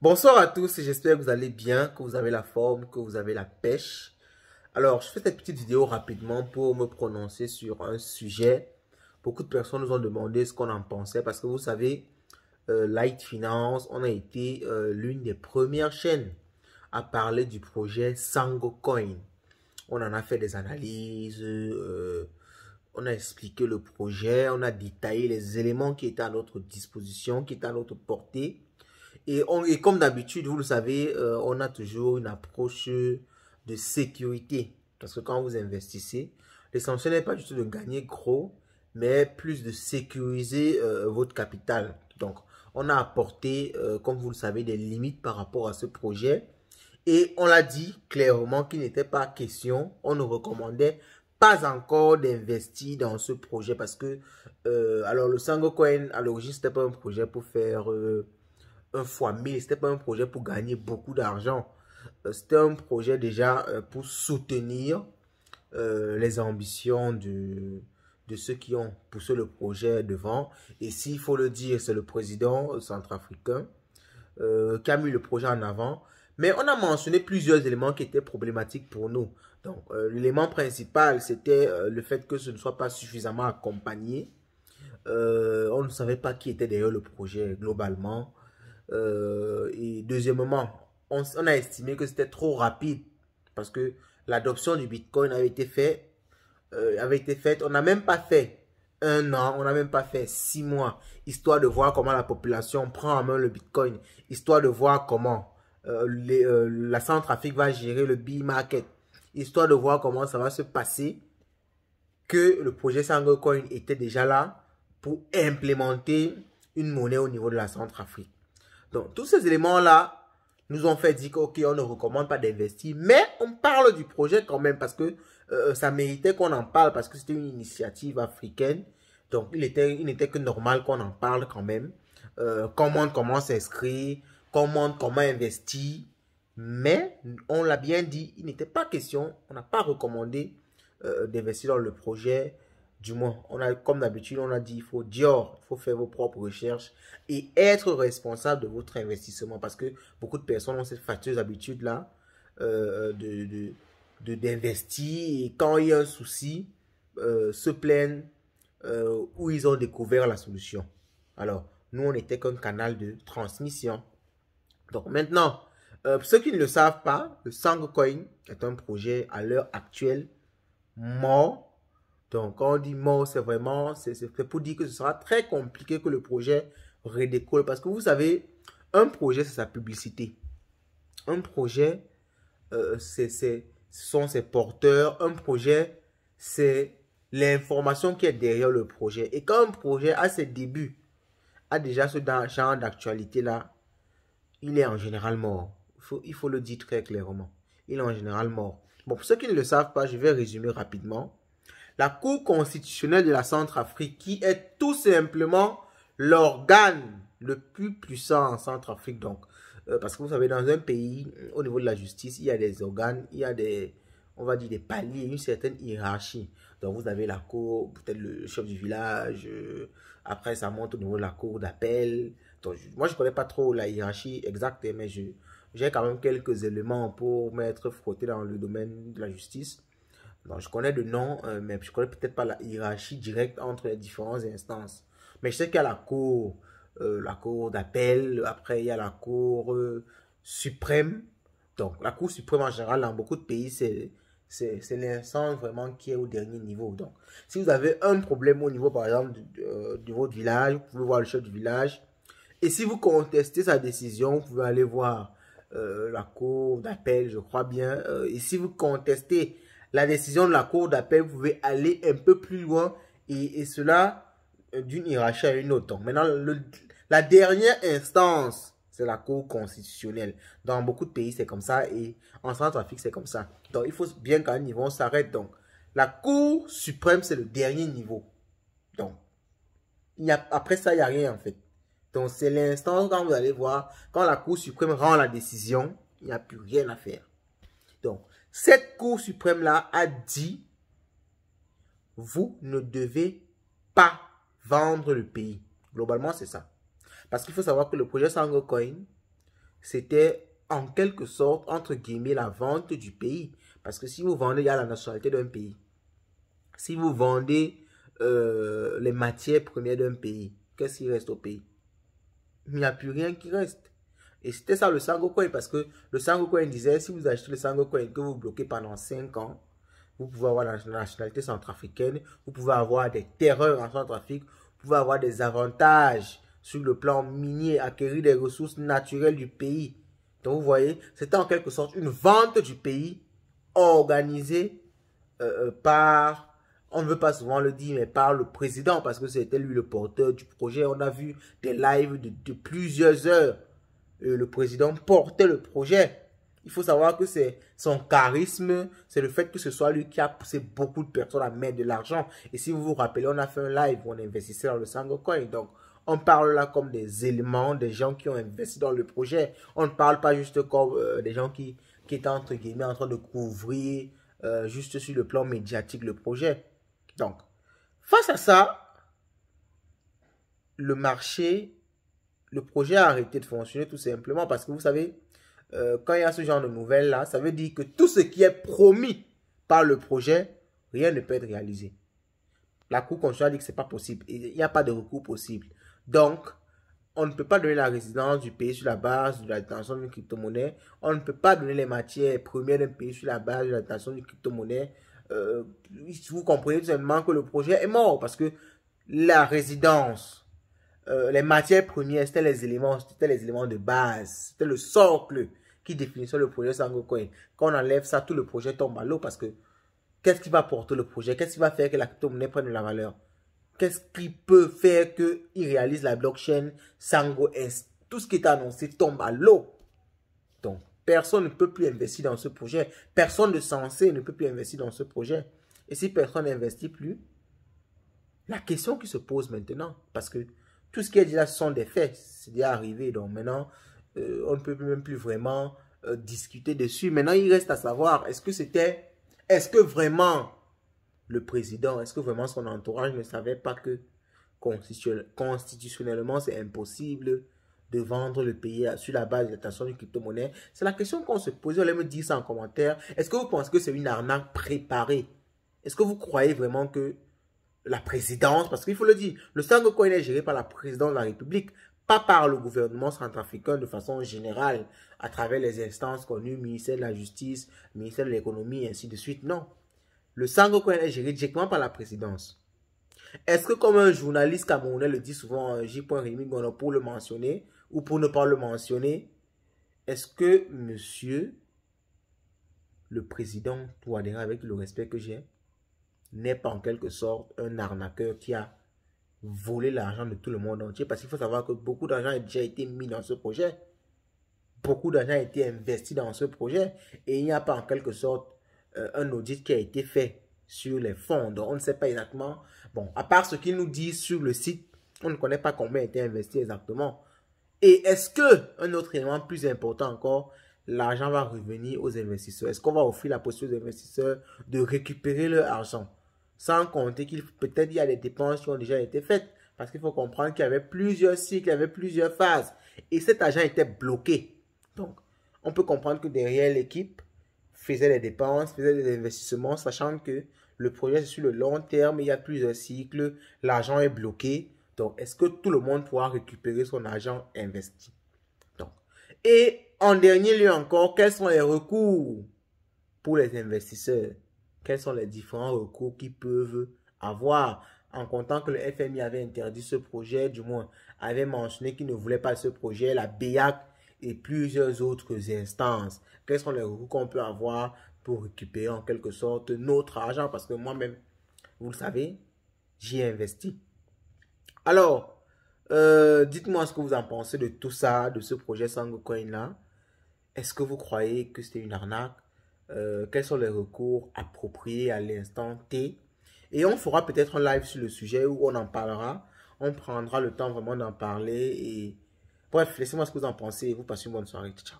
Bonsoir à tous, j'espère que vous allez bien, que vous avez la forme, que vous avez la pêche. Alors, je fais cette petite vidéo rapidement pour me prononcer sur un sujet. Beaucoup de personnes nous ont demandé ce qu'on en pensait parce que vous savez, Light Finance, on a été l'une des premières chaînes à parler du projet Sangocoin. On en a fait des analyses, on a expliqué le projet, on a détaillé les éléments qui étaient à notre disposition, qui étaient à notre portée. Et comme d'habitude, vous le savez, on a toujours une approche de sécurité. Parce que quand vous investissez, l'essentiel n'est pas du tout de gagner gros, mais plus de sécuriser votre capital. Donc, on a apporté, comme vous le savez, des limites par rapport à ce projet. Et on l'a dit clairement qu'il n'était pas question, on ne recommandait pas encore d'investir dans ce projet. Parce que, alors le Sangocoin, à l'origine, c'était pas un projet pour faire... un fois 1000, c'était pas un projet pour gagner beaucoup d'argent. C'était un projet déjà pour soutenir les ambitions de ceux qui ont poussé le projet devant. Et s'il faut le dire, c'est le président centrafricain qui a mis le projet en avant. Mais on a mentionné plusieurs éléments qui étaient problématiques pour nous. Donc, l'élément principal, c'était le fait que ce ne soit pas suffisamment accompagné. On ne savait pas qui était derrière le projet globalement. Et deuxièmement, on a estimé que c'était trop rapide parce que l'adoption du Bitcoin avait été faite. On n'a même pas fait un an, on n'a même pas fait 6 mois, histoire de voir comment la population prend en main le Bitcoin, histoire de voir comment la Centrafrique va gérer le B-Market, histoire de voir comment ça va se passer, que le projet Sangocoin était déjà là pour implémenter une monnaie au niveau de la Centrafrique. Donc, tous ces éléments-là nous ont fait dire qu'ok, on ne recommande pas d'investir, mais on parle du projet quand même parce que ça méritait qu'on en parle parce que c'était une initiative africaine. Donc, il n'était que normal qu'on en parle quand même. Comment s'inscrire, comment investir. Mais, on l'a bien dit, il n'était pas question, on n'a pas recommandé d'investir dans le projet. Du moins, comme d'habitude, on a dit, il faut faire vos propres recherches et être responsable de votre investissement parce que beaucoup de personnes ont cette fâcheuse habitude-là d'investir et quand il y a un souci, se plaignent où ils ont découvert la solution. Alors, nous, on n'était qu'un canal de transmission. Donc maintenant, pour ceux qui ne le savent pas, le Sangocoin est un projet à l'heure actuelle mort. Donc, quand on dit mort, c'est vraiment, c'est pour dire que ce sera très compliqué que le projet redécolle. Parce que vous savez, un projet, c'est sa publicité. Un projet, ce sont ses porteurs. Un projet, c'est l'information qui est derrière le projet. Et quand un projet a ses débuts, a déjà ce genre d'actualité-là, il est en général mort. Il faut le dire très clairement. Il est en général mort. Bon, pour ceux qui ne le savent pas, je vais résumer rapidement. La Cour constitutionnelle de la Centrafrique, qui est tout simplement l'organe le plus puissant en Centrafrique. Donc, parce que vous savez, dans un pays, au niveau de la justice, il y a des organes, il y a des, on va dire, des paliers, une certaine hiérarchie. Donc, vous avez la cour, peut-être le chef du village, après, ça monte au niveau de la cour d'appel. Donc, moi, je ne connais pas trop la hiérarchie exacte, mais j'ai quand même quelques éléments pour m'être frotté dans le domaine de la justice. Donc, je connais de nom, mais je ne connais peut-être pas la hiérarchie directe entre les différentes instances. Mais je sais qu'il y a la cour d'appel, après il y a la cour suprême. Donc, la cour suprême en général, dans beaucoup de pays, c'est l'instance vraiment qui est au dernier niveau. Donc, si vous avez un problème au niveau, par exemple, de votre village, vous pouvez voir le chef du village. Et si vous contestez sa décision, vous pouvez aller voir la cour d'appel, je crois bien. Et si vous contestez la décision de la cour d'appel, vous pouvez aller un peu plus loin et cela d'une hiérarchie à une autre. Donc maintenant, la dernière instance, c'est la cour constitutionnelle. Dans beaucoup de pays, c'est comme ça et en Centrafrique, c'est comme ça. Donc il faut bien qu'à un niveau, on s'arrête. Donc la cour suprême, c'est le dernier niveau. Donc après ça, il n'y a rien en fait. Donc c'est l'instance quand vous allez voir, quand la cour suprême rend la décision, il n'y a plus rien à faire. Donc, cette Cour suprême-là a dit, vous ne devez pas vendre le pays. Globalement, c'est ça. Parce qu'il faut savoir que le projet Sangocoin, c'était en quelque sorte, entre guillemets, la vente du pays. Parce que si vous vendez, il y a la nationalité d'un pays. Si vous vendez les matières premières d'un pays, qu'est-ce qui reste au pays? Il n'y a plus rien qui reste. Et c'était ça le Sango Coin, parce que le Sango Coin disait, si vous achetez le Sango Coin que vous bloquez pendant 5 ans, vous pouvez avoir la nationalité centrafricaine, vous pouvez avoir des terreurs en Centrafrique, vous pouvez avoir des avantages sur le plan minier, acquérir des ressources naturelles du pays. Donc vous voyez, c'était en quelque sorte une vente du pays organisée par, on ne veut pas souvent le dire, mais par le président, parce que c'était lui le porteur du projet. On a vu des lives de plusieurs heures. Le président portait le projet. Il faut savoir que c'est son charisme, c'est le fait que ce soit lui qui a poussé beaucoup de personnes à mettre de l'argent. Et si vous vous rappelez, on a fait un live où on investissait dans le Sango Coin. Donc, on parle là comme des éléments, des gens qui ont investi dans le projet. On ne parle pas juste comme des gens qui étaient entre guillemets en train de couvrir juste sur le plan médiatique le projet. Donc, face à ça, le marché, le projet a arrêté de fonctionner tout simplement parce que vous savez, quand il y a ce genre de nouvelles là, ça veut dire que tout ce qui est promis par le projet, rien ne peut être réalisé. La Cour constitutionnelle dit que ce n'est pas possible. Il n'y a pas de recours possible. Donc, on ne peut pas donner la résidence du pays sur la base de la détention d'une crypto-monnaie. On ne peut pas donner les matières premières d'un pays sur la base de la détention d'une crypto-monnaie. Vous comprenez tout simplement que le projet est mort parce que la résidence, les matières premières, c'était les éléments de base. C'était le socle qui définissait le projet Sango Coin. Quand on enlève ça, tout le projet tombe à l'eau parce que qu'est-ce qui va porter le projet? Qu'est-ce qui va faire que la crypto-monnaie prenne de la valeur? Qu'est-ce qui peut faire qu'il réalise la blockchain Sango S? Tout ce qui est annoncé tombe à l'eau. Donc, personne ne peut plus investir dans ce projet. Personne de sensé ne peut plus investir dans ce projet. Et si personne n'investit plus, la question qui se pose maintenant, parce que tout ce qui est dit là, ce sont des faits. C'est déjà arrivé. Donc maintenant, on ne peut même plus vraiment discuter dessus. Maintenant, il reste à savoir, est-ce que vraiment le président, est-ce que vraiment son entourage ne savait pas que constitutionnellement, c'est impossible de vendre le pays sur la base de l'attention d'une crypto-monnaie? C'est la question qu'on se pose. Allez me dire ça en commentaire. Est-ce que vous pensez que c'est une arnaque préparée? Est-ce que vous croyez vraiment que la présidence, parce qu'il faut le dire, le Sango Coin est géré par la présidence de la République, pas par le gouvernement centrafricain de façon générale, à travers les instances connues, ministère de la Justice, ministère de l'Économie, et ainsi de suite. Non. Le Sango Coin est géré directement par la présidence. Est-ce que comme un journaliste camerounais le dit souvent, J.Rémi Gono, pour le mentionner, ou pour ne pas le mentionner, est-ce que monsieur le président Touadéra, avec le respect que j'ai, n'est pas en quelque sorte un arnaqueur qui a volé l'argent de tout le monde entier? Parce qu'il faut savoir que beaucoup d'argent a déjà été mis dans ce projet. Beaucoup d'argent a été investi dans ce projet. Et il n'y a pas en quelque sorte un audit qui a été fait sur les fonds. Donc on ne sait pas exactement. Bon, à part ce qu'ils nous disent sur le site, on ne connaît pas combien a été investi exactement. Et est-ce que, un autre élément plus important encore, l'argent va revenir aux investisseurs? Est-ce qu'on va offrir la possibilité aux investisseurs de récupérer leur argent? Sans compter qu'il peut-être il y a des dépenses qui ont déjà été faites. Parce qu'il faut comprendre qu'il y avait plusieurs cycles, il y avait plusieurs phases. Et cet argent était bloqué. Donc, on peut comprendre que derrière l'équipe faisait des dépenses, faisait des investissements, sachant que le projet c'est sur le long terme, il y a plusieurs cycles, l'argent est bloqué. Donc, est-ce que tout le monde pourra récupérer son argent investi? Donc, et en dernier lieu encore, quels sont les recours pour les investisseurs? Quels sont les différents recours qu'ils peuvent avoir en comptant que le FMI avait interdit ce projet, du moins avait mentionné qu'il ne voulait pas ce projet, la BEAC et plusieurs autres instances. Quels sont les recours qu'on peut avoir pour récupérer en quelque sorte notre argent? Parce que moi-même, vous le savez, j'y ai investi. Alors, dites-moi ce que vous en pensez de tout ça, de ce projet Sango Coin là. Est-ce que vous croyez que c'était une arnaque? Quels sont les recours appropriés à l'instant T? Et on fera peut-être un live sur le sujet où on en parlera. On prendra le temps vraiment d'en parler. Et bref, laissez-moi ce que vous en pensez et vous passez une bonne soirée. Ciao.